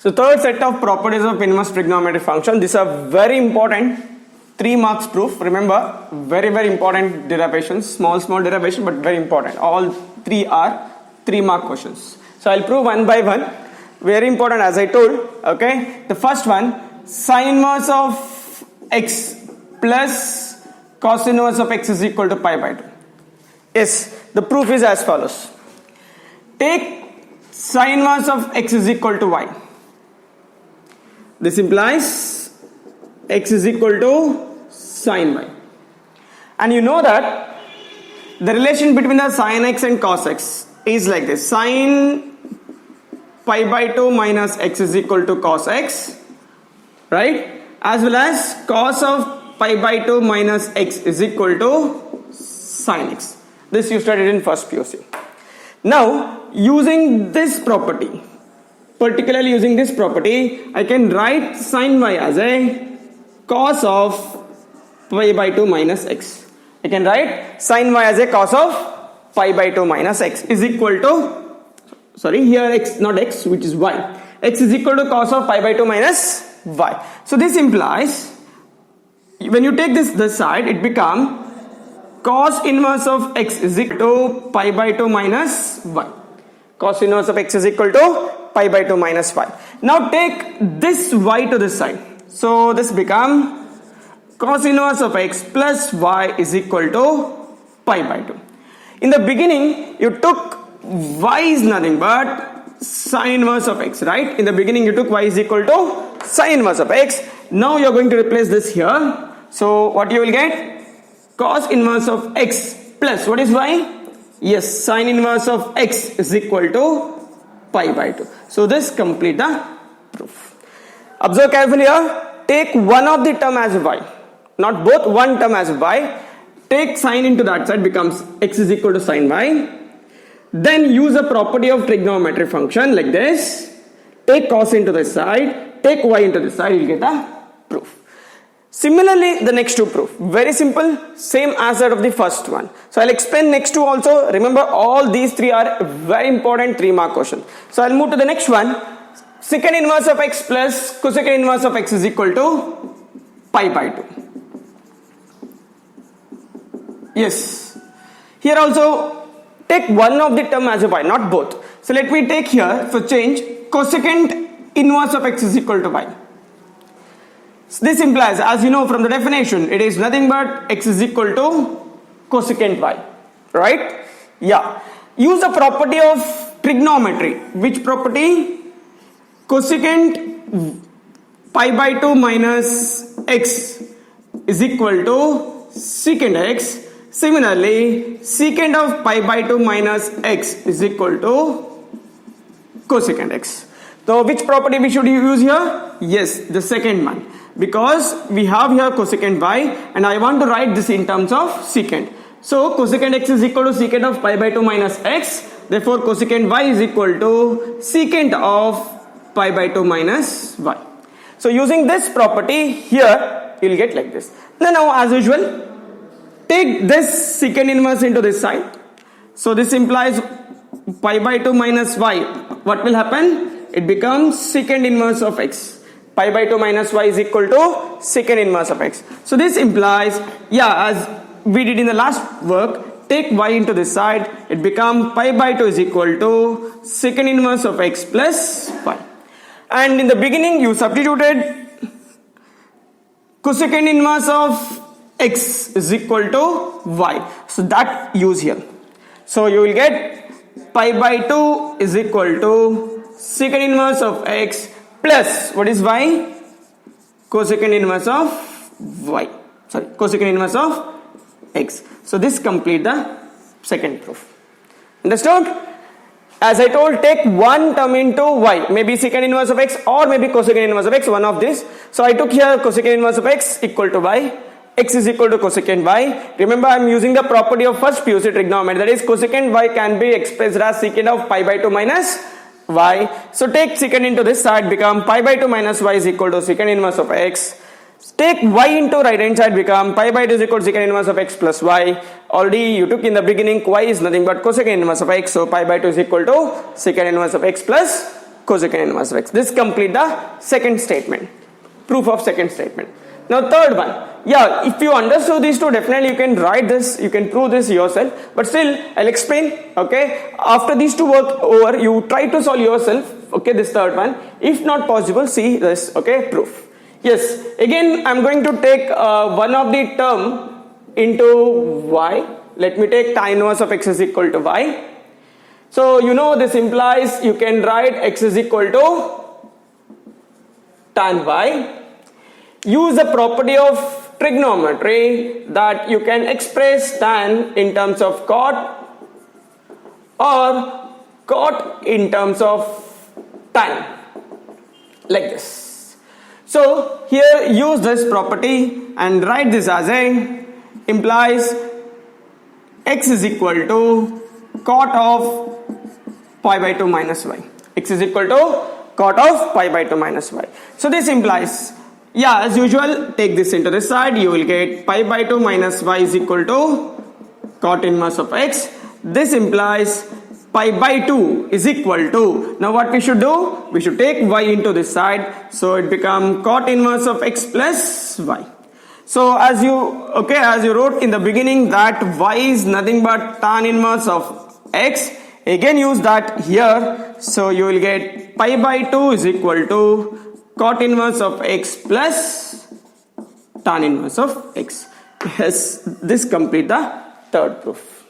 So third set of properties of inverse trigonometric function. These are very important 3 marks proof. Remember, very important derivations, small derivation, but very important. All 3 are 3 mark questions. So I'll prove one by one. Very important, as I told. Okay, the first one, sin inverse of x plus cos inverse of x is equal to pi by 2. Yes, the proof is as follows. Take sin inverse of x is equal to y. This implies x is equal to sin y. And you know that the relation between the sin x and cos x is like this. Sin pi by 2 minus x is equal to cos x, right? As well as cos of pi by 2 minus x is equal to sin x. This you studied in first PUC. Now, using this property, particularly using this property, I can write sin y as a cos of pi by 2 minus x. I can write sin y as a cos of pi by 2 minus x is equal to, sorry, here x, not x, which is y. X is equal to cos of pi by 2 minus y. So this implies, when you take this side, it becomes cos inverse of x is equal to pi by 2 minus y. Cos inverse of x is equal to pi by 2 minus y. Now take this y to this side. So this becomes cos inverse of x plus y is equal to pi by 2. In the beginning, you took y is nothing but sin inverse of x, right? In the beginning, you took y is equal to sin inverse of x. Now you are going to replace this here. So what you will get? Cos inverse of x plus, what is y? Yes, sin inverse of x is equal to pi by 2. So this complete the proof. Observe carefully here. Take one of the term as y, not both, one term as y. Take sin into that side, becomes x is equal to sin y. Then use a property of trigonometric function like this. Take cos into this side, take y into this side, you'll get the proof. Similarly, the next two proof, very simple, same as that of the first one. So I'll explain next two also. Remember, all these 3 are very important 3 mark questions. So I'll move to the next one. Secant inverse of x plus cosecant inverse of x is equal to pi by 2. Yes. Here also, take one of the term as a y, not both. So let me take here, for change, cosecant inverse of x is equal to y. So this implies, as you know from the definition, it is nothing but x is equal to cosecant y, right? Yeah. Use the property of trigonometry. Which property? Cosecant pi by 2 minus x is equal to secant x. Similarly, secant of pi by 2 minus x is equal to cosecant x. So which property we should use here? Yes, the second one. Because we have here cosecant y and I want to write this in terms of secant. So cosecant x is equal to secant of pi by 2 minus x. Therefore cosecant y is equal to secant of pi by 2 minus y. So using this property here, you will get like this. Now as usual, take this secant inverse into this side. So this implies pi by 2 minus y. What will happen? It becomes secant inverse of x. Pi by 2 minus y is equal to secant inverse of x. So this implies, yeah, as we did in the last work, take y into this side, it becomes pi by 2 is equal to secant inverse of x plus y. And in the beginning you substituted cosecant inverse of x is equal to y. So that use here. So you will get pi by 2 is equal to secant inverse of x plus, what is y? Cosecant inverse of y. Sorry, cosecant inverse of x. So this complete the second proof. Understood? As I told, take one term into y. Maybe secant inverse of x or maybe cosecant inverse of x, one of this. So I took here cosecant inverse of x equal to y. X is equal to cosecant y. Remember, I am using the property of first PUC trigonometry. That is, cosecant y can be expressed as secant of pi by 2 minus y. So take secant into this side, become pi by 2 minus y is equal to secant inverse of x. Take y into right hand side, become pi by 2 is equal to secant inverse of x plus y. Already you took in the beginning y is nothing but cosecant inverse of x. So pi by 2 is equal to secant inverse of x plus cosecant inverse of x. This complete the second statement, proof of second statement. Now third one, yeah, if you understood these two, definitely you can write this, you can prove this yourself, but still I'll explain, okay. After these two work over, you try to solve yourself, okay, this third one. If not possible, see this, okay, proof. Yes, again I'm going to take one of the term into y. Let me take tan inverse of x is equal to y. So you know this implies you can write x is equal to tan y. Use the property of trigonometry that you can express tan in terms of cot or cot in terms of tan, like this. So here use this property and write this as a implies x is equal to cot of pi by 2 minus y. X is equal to cot of pi by 2 minus y. So this implies, yeah, as usual, take this into this side, you will get pi by 2 minus y is equal to cot inverse of x. This implies pi by 2 is equal to, now what we should do? We should take y into this side, so it become cot inverse of x plus y. So as you wrote in the beginning that y is nothing but tan inverse of x, again use that here, so you will get pi by 2 is equal to cot inverse of x plus tan inverse of x. Yes, this complete the third proof.